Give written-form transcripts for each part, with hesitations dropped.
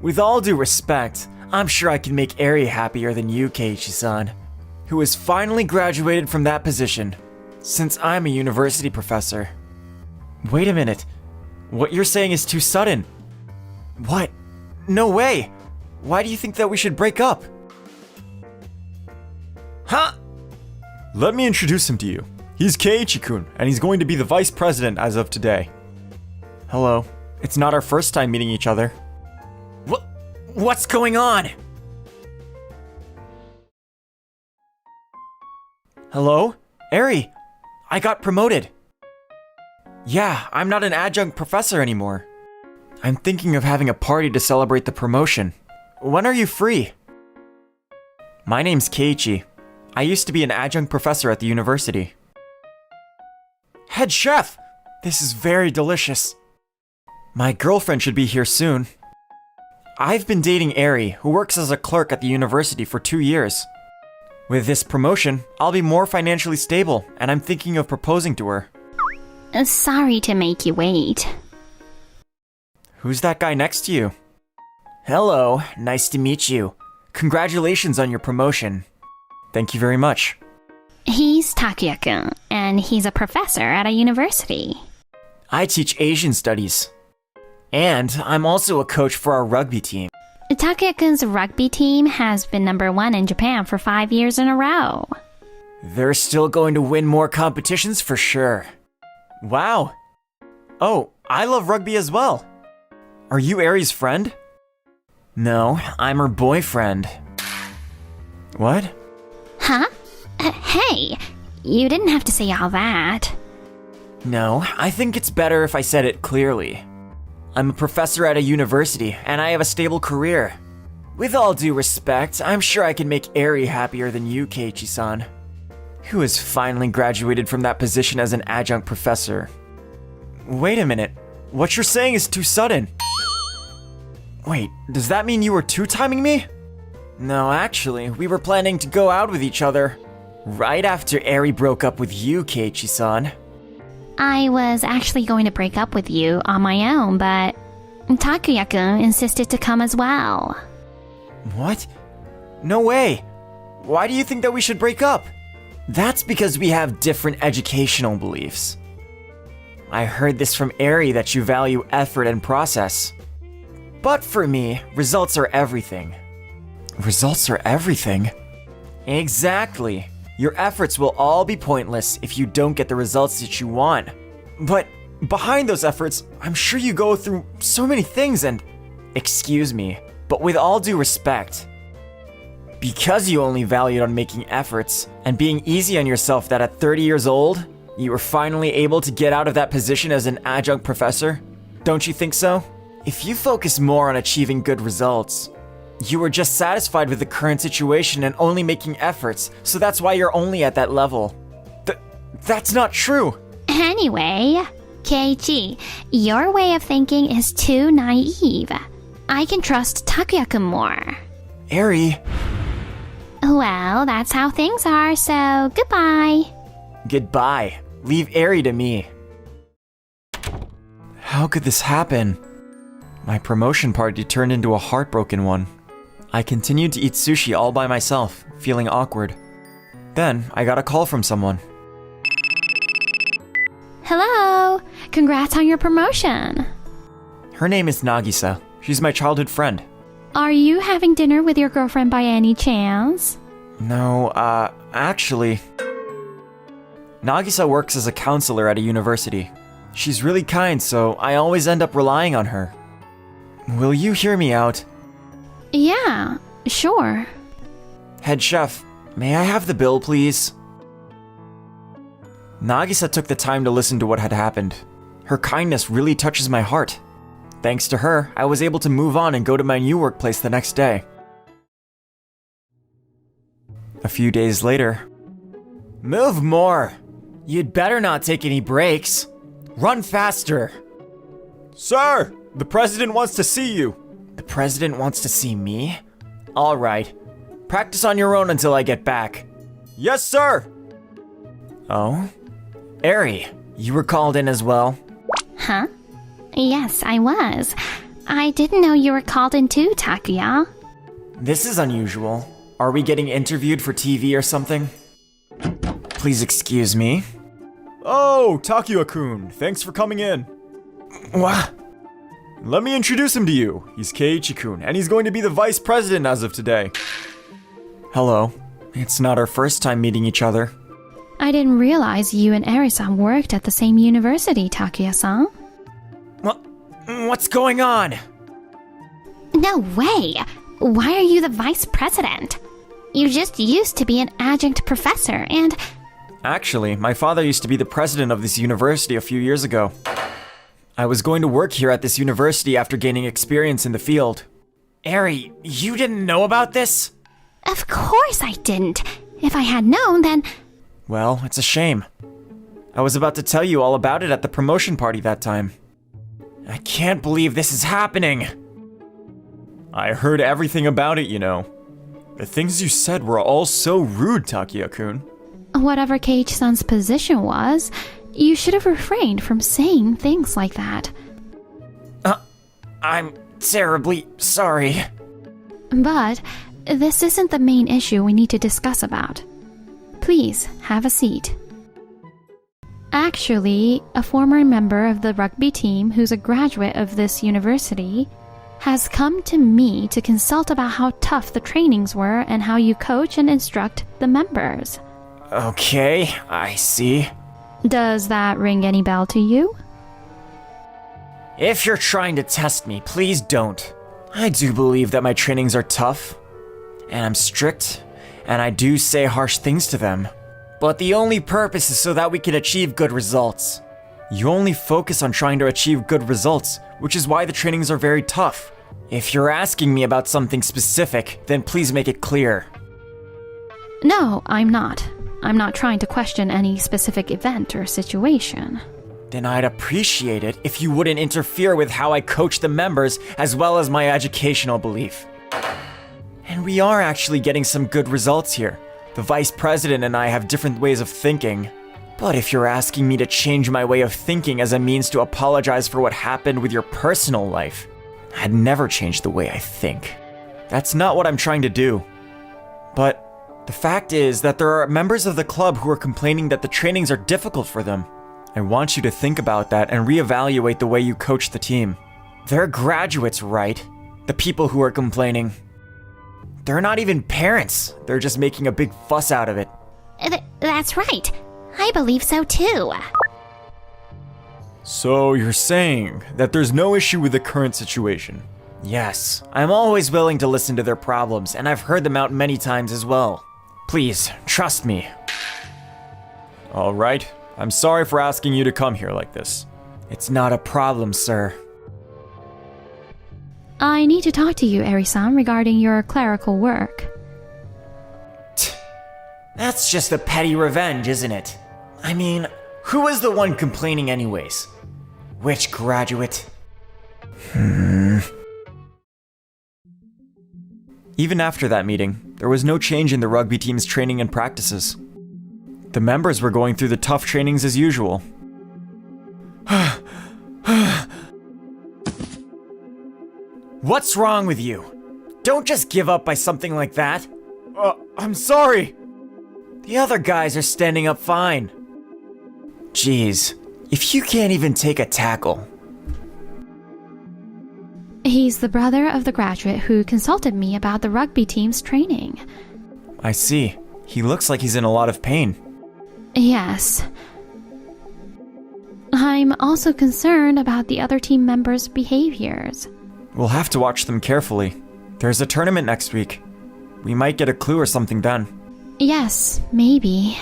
With all due respect, I'm sure I can make Eri happier than you, Keiichi-san, who has finally graduated from that position, since I'm a university professor. Wait a minute. What you're saying is too sudden. What? No way! Why do you think that we should break up? Huh? Let me introduce him to you. He's Keiichi-kun, and he's going to be the vice president as of today. Hello. It's not our first time meeting each other. What's going on? Hello? Eri! I got promoted. Yeah, I'm not an adjunct professor anymore. I'm thinking of having a party to celebrate the promotion. When are you free? My name's Keiichi. I used to be an adjunct professor at the university. Head chef! This is very delicious. My girlfriend should be here soon. I've been dating Eri, who works as a clerk at the university for 2 years. With this promotion, I'll be more financially stable, and I'm thinking of proposing to her. Sorry to make you wait. Who's that guy next to you? Hello, nice to meet you. Congratulations on your promotion. Thank you very much. He's Takuya-kun, and he's a professor at a university. I teach Asian studies. And I'm also a coach for our rugby team. Takuya-kun's rugby team has been #1 in Japan for 5 years in a row. They're still going to win more competitions for sure. Wow. Oh, I love rugby as well. Are you Eri's friend? No, I'm her boyfriend. What? Huh? Hey, you didn't have to say all that. No, I think it's better if I said it clearly. I'm a professor at a university, and I have a stable career. With all due respect, I'm sure I can make Eri happier than you, Keiichi-san, who has finally graduated from that position as an adjunct professor. Wait a minute. What you're saying is too sudden. Wait, does that mean you were two-timing me? No, actually, we were planning to go out with each other right after Eri broke up with you, Keiichi-san. I was actually going to break up with you on my own, but Takuya-kun insisted to come as well. What? No way. Why do you think that we should break up? That's because we have different educational beliefs. I heard this from Eri that you value effort and process. But for me, results are everything. Results are everything? Exactly. Your efforts will all be pointless if you don't get the results that you want. But behind those efforts, I'm sure you go through so many things and... Excuse me, but with all due respect, because you only valued on making efforts and being easy on yourself that at 30 years old, you were finally able to get out of that position as an adjunct professor, don't you think so? If you focus more on achieving good results, you were just satisfied with the current situation and only making efforts, so that's why you're only at that level. That's not true! Anyway, Keiichi, your way of thinking is too naive. I can trust Takuya-kun more. Eri... Well, that's how things are, so goodbye. Goodbye. Leave Eri to me. How could this happen? My promotion party turned into a heartbroken one. I continued to eat sushi all by myself, feeling awkward. Then, I got a call from someone. Hello! Congrats on your promotion. Her name is Nagisa. She's my childhood friend. Are you having dinner with your girlfriend by any chance? No, actually... Nagisa works as a counselor at a university. She's really kind, so I always end up relying on her. Will you hear me out? Yeah, sure. Head chef, may I have the bill, please? Nagisa took the time to listen to what had happened. Her kindness really touches my heart. Thanks to her, I was able to move on and go to my new workplace the next day. A few days later... Move more! You'd better not take any breaks. Run faster! Sir, the president wants to see you. The president wants to see me? Alright. Practice on your own until I get back. Yes, sir! Oh? Eri, you were called in as well? Huh? Yes, I was. I didn't know you were called in too, Takuya. This is unusual. Are we getting interviewed for TV or something? Please excuse me. Oh, Takuya-kun, thanks for coming in. What? Let me introduce him to you. He's Keiichi-kun, and he's going to be the vice president as of today. Hello. It's not our first time meeting each other. I didn't realize you and Eri-san worked at the same university, Takuya-san. What's going on? No way! Why are you the vice president? You just used to be an adjunct professor and... Actually, my father used to be the president of this university a few years ago. I was going to work here at this university after gaining experience in the field. Eri, you didn't know about this? Of course I didn't. If I had known, then... Well, it's a shame. I was about to tell you all about it at the promotion party that time. I can't believe this is happening. I heard everything about it, you know. The things you said were all so rude, Takuya-kun. Whatever Keiichi-san's position was, you should have refrained from saying things like that. I'm terribly sorry. But this isn't the main issue we need to discuss about. Please, have a seat. Actually, a former member of the rugby team who's a graduate of this university has come to me to consult about how tough the trainings were and how you coach and instruct the members. Okay, I see. Does that ring any bell to you? If you're trying to test me, please don't. I do believe that my trainings are tough, and I'm strict, and I do say harsh things to them. But the only purpose is so that we can achieve good results. You only focus on trying to achieve good results, which is why the trainings are very tough. If you're asking me about something specific, then please make it clear. No, I'm not. I'm not trying to question any specific event or situation. Then I'd appreciate it if you wouldn't interfere with how I coach the members as well as my educational belief. And we are actually getting some good results here. The vice president and I have different ways of thinking. But if you're asking me to change my way of thinking as a means to apologize for what happened with your personal life, I'd never change the way I think. That's not what I'm trying to do. But the fact is that there are members of the club who are complaining that the trainings are difficult for them. I want you to think about that and reevaluate the way you coach the team. They're graduates, right? The people who are complaining. They're not even parents. They're just making a big fuss out of it. That's right. I believe so too. So you're saying that there's no issue with the current situation? Yes, I'm always willing to listen to their problems, and I've heard them out many times as well. Please, trust me. All right. I'm sorry for asking you to come here like this. It's not a problem, sir. I need to talk to you, Eri-san, regarding your clerical work. That's just a petty revenge, isn't it? I mean, who is the one complaining anyways? Which graduate? Even after that meeting, there was no change in the rugby team's training and practices. The members were going through the tough trainings as usual. What's wrong with you? Don't just give up by something like that. I'm sorry! The other guys are standing up fine. Jeez, if you can't even take a tackle. He's the brother of the graduate who consulted me about the rugby team's training. I see. He looks like he's in a lot of pain. Yes. I'm also concerned about the other team members' behaviors. We'll have to watch them carefully. There's a tournament next week. We might get a clue or something then. Yes, maybe.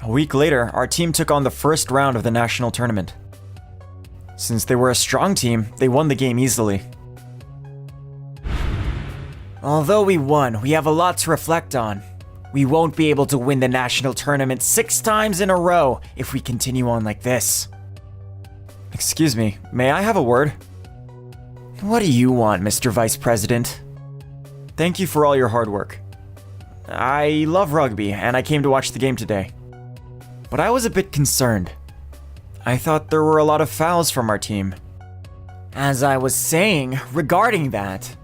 A week later, our team took on the first round of the national tournament. Since they were a strong team, they won the game easily. Although we won, we have a lot to reflect on. We won't be able to win the national tournament 6 times in a row if we continue on like this. Excuse me, may I have a word? What do you want, Mr. Vice President? Thank you for all your hard work. I love rugby, and I came to watch the game today. But I was a bit concerned. I thought there were a lot of fouls from our team. As I was saying, regarding that,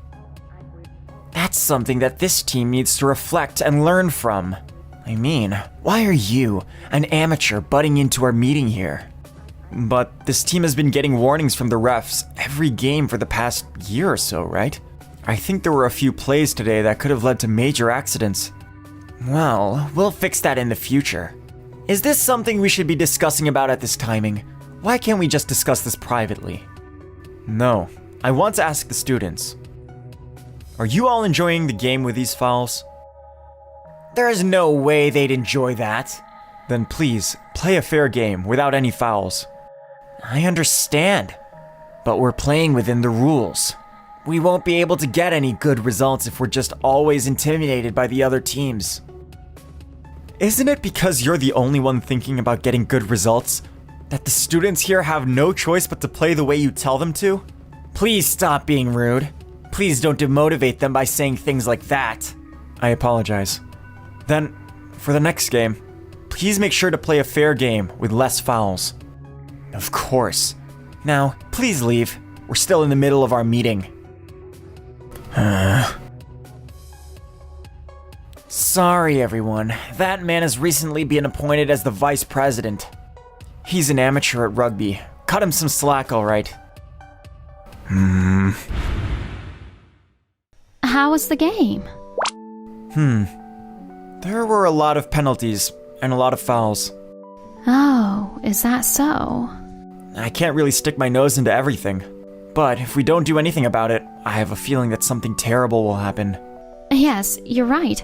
that's something that this team needs to reflect and learn from. I mean, why are you, an amateur, butting into our meeting here? But this team has been getting warnings from the refs every game for the past year or so, right? I think there were a few plays today that could have led to major accidents. Well, we'll fix that in the future. Is this something we should be discussing about at this timing? Why can't we just discuss this privately? No, I want to ask the students. Are you all enjoying the game with these fouls? There's no way they'd enjoy that. Then please, play a fair game without any fouls. I understand, but we're playing within the rules. We won't be able to get any good results if we're just always intimidated by the other teams. Isn't it because you're the only one thinking about getting good results that the students here have no choice but to play the way you tell them to? Please stop being rude. Please don't demotivate them by saying things like that. I apologize. Then, for the next game, please make sure to play a fair game with less fouls. Of course. Now, please leave. We're still in the middle of our meeting. Sorry, everyone. That man has recently been appointed as the vice president. He's an amateur at rugby. Cut him some slack, all right. How was the game? There were a lot of penalties and a lot of fouls. Oh, is that so? I can't really stick my nose into everything. But if we don't do anything about it, I have a feeling that something terrible will happen. Yes, you're right.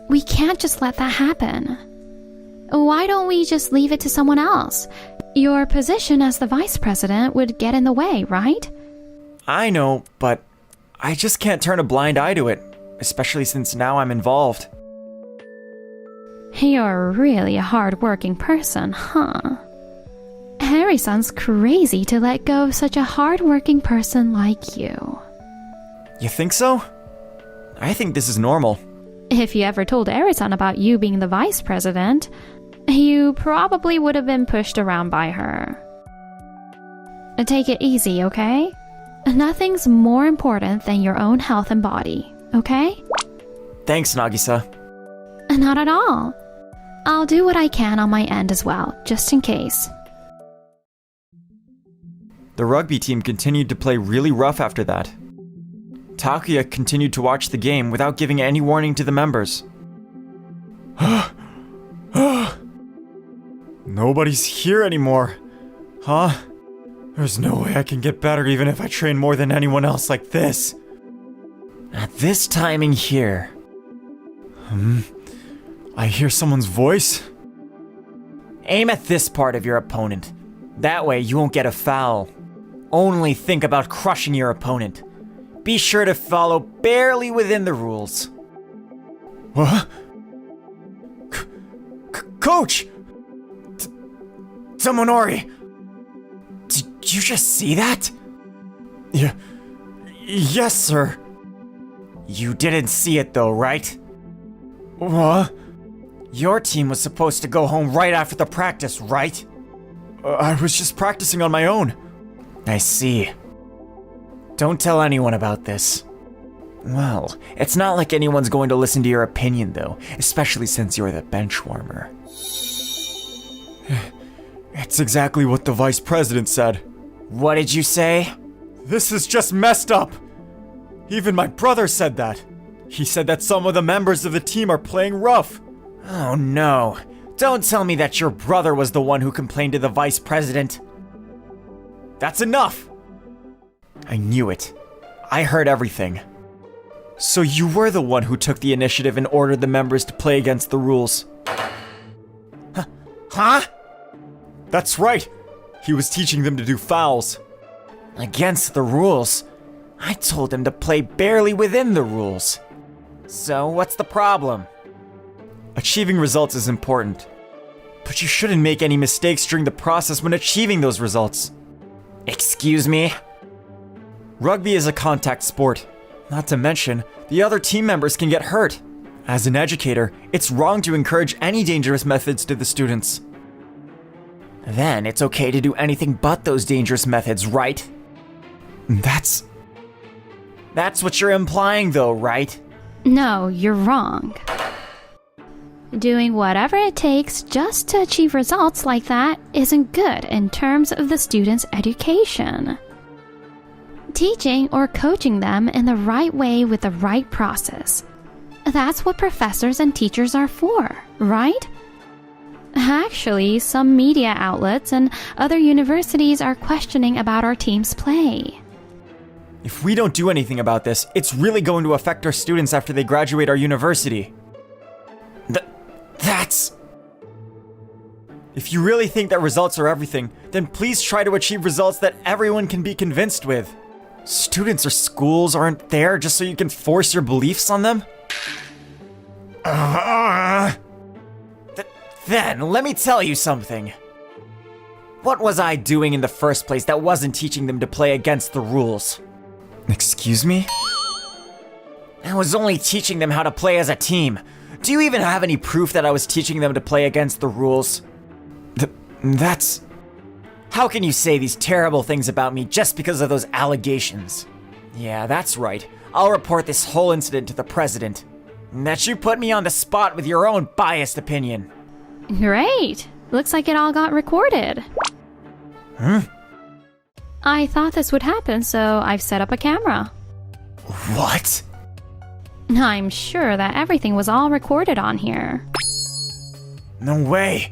We can't just let that happen. Why don't we just leave it to someone else? Your position as the vice president would get in the way, right? I know, but I just can't turn a blind eye to it, especially since now I'm involved. You're really a hard-working person, huh? Harry-san's crazy to let go of such a hard-working person like you. You think so? I think this is normal. If you ever told Harry-san about you being the vice president, you probably would have been pushed around by her. Take it easy, okay? Nothing's more important than your own health and body, okay? Thanks, Nagisa. Not at all. I'll do what I can on my end as well, just in case. The rugby team continued to play really rough after that. Takuya continued to watch the game without giving any warning to the members. Nobody's here anymore. Huh? There's no way I can get better even if I train more than anyone else like this. At this timing here. I hear someone's voice. Aim at this part of your opponent. That way you won't get a foul. Only think about crushing your opponent. Be sure to follow barely within the rules. What? Coach! Tomonori! Did you just see that? Yeah. Yes, sir. You didn't see it though, right? What? Your team was supposed to go home right after the practice, right? I was just practicing on my own. I see. Don't tell anyone about this. Well, it's not like anyone's going to listen to your opinion though, especially since you're the bench warmer. It's exactly what the vice president said. What did you say? This is just messed up. Even my brother said that. He said that some of the members of the team are playing rough. Oh no. Don't tell me that your brother was the one who complained to the vice president. That's enough! I knew it. I heard everything. So you were the one who took the initiative and ordered the members to play against the rules. Huh? That's right. He was teaching them to do fouls. Against the rules? I told him to play barely within the rules. So what's the problem? Achieving results is important. But you shouldn't make any mistakes during the process when achieving those results. Excuse me? Rugby is a contact sport. Not to mention, the other team members can get hurt. As an educator, it's wrong to encourage any dangerous methods to the students. Then it's okay to do anything but those dangerous methods, right? That's what you're implying though, right? No, you're wrong. Doing whatever it takes just to achieve results like that isn't good in terms of the student's education. Teaching or coaching them in the right way with the right process. That's what professors and teachers are for, right? Actually, some media outlets and other universities are questioning about our team's play. If we don't do anything about this, it's really going to affect our students after they graduate our university. That's... If you really think that results are everything, then please try to achieve results that everyone can be convinced with. Students or schools aren't there just so you can force your beliefs on them? Then, let me tell you something. What was I doing in the first place that wasn't teaching them to play against the rules? Excuse me? I was only teaching them how to play as a team. Do you even have any proof that I was teaching them to play against the rules? That's... How can you say these terrible things about me just because of those allegations? Yeah, that's right. I'll report this whole incident to the president. That you put me on the spot with your own biased opinion. Great! Looks like it all got recorded. I thought this would happen, so I've set up a camera. What? I'm sure that everything was all recorded on here. No way.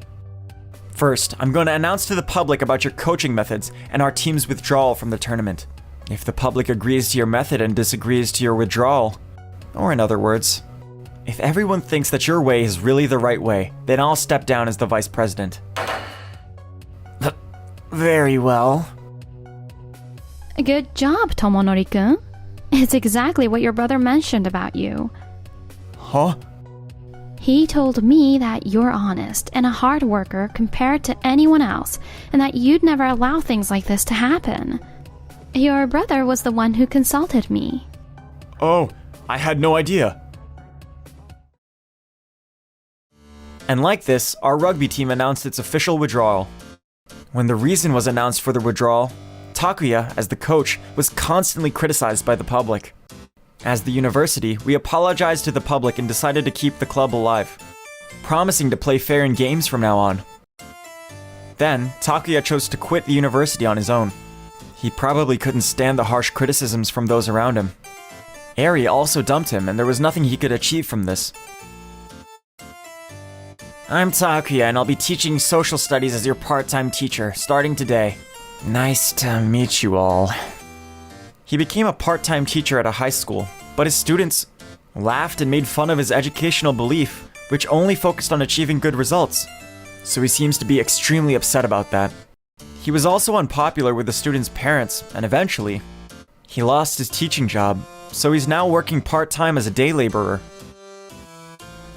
First, I'm going to announce to the public about your coaching methods and our team's withdrawal from the tournament. If the public agrees to your method and disagrees to your withdrawal, or in other words, if everyone thinks that your way is really the right way, then I'll step down as the vice president. Very well. Good job, Tomonori-kun. It's exactly what your brother mentioned about you. Huh? He told me that you're honest and a hard worker compared to anyone else, and that you'd never allow things like this to happen. Your brother was the one who consulted me. Oh, I had no idea. And like this, our rugby team announced its official withdrawal. When the reason was announced for the withdrawal, Takuya, as the coach, was constantly criticized by the public. As the university, we apologized to the public and decided to keep the club alive, promising to play fair in games from now on. Then, Takuya chose to quit the university on his own. He probably couldn't stand the harsh criticisms from those around him. Eri also dumped him, and there was nothing he could achieve from this. I'm Takuya, and I'll be teaching social studies as your part-time teacher, starting today. Nice to meet you all. He became a part-time teacher at a high school, but his students laughed and made fun of his educational belief, which only focused on achieving good results. So he seems to be extremely upset about that. He was also unpopular with the students' parents, and eventually, he lost his teaching job, so he's now working part-time as a day laborer.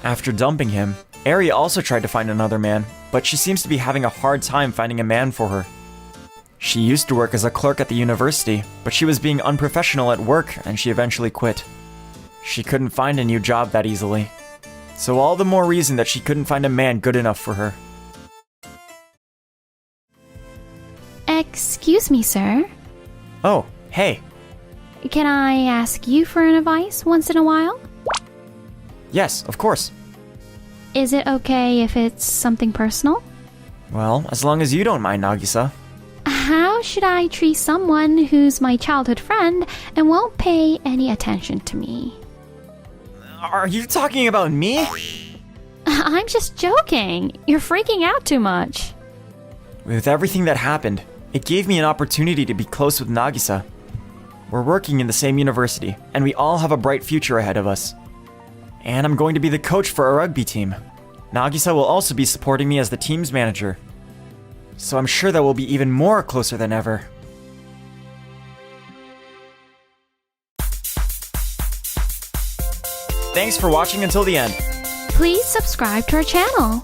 After dumping him, Eri also tried to find another man, but she seems to be having a hard time finding a man for her. She used to work as a clerk at the university, but she was being unprofessional at work and she eventually quit. She couldn't find a new job that easily. So all the more reason that she couldn't find a man good enough for her. Excuse me, sir. Oh, hey. Can I ask you for an advice once in a while? Yes, of course. Is it okay if it's something personal? Well, as long as you don't mind, Nagisa. How should I treat someone who's my childhood friend and won't pay any attention to me? Are you talking about me? I'm just joking. You're freaking out too much. With everything that happened, it gave me an opportunity to be close with Nagisa. We're working in the same university, and we all have a bright future ahead of us. And I'm going to be the coach for our rugby team. Nagisa will also be supporting me as the team's manager. So I'm sure that we'll be even more closer than ever. Thanks for watching until the end. Please subscribe to our channel.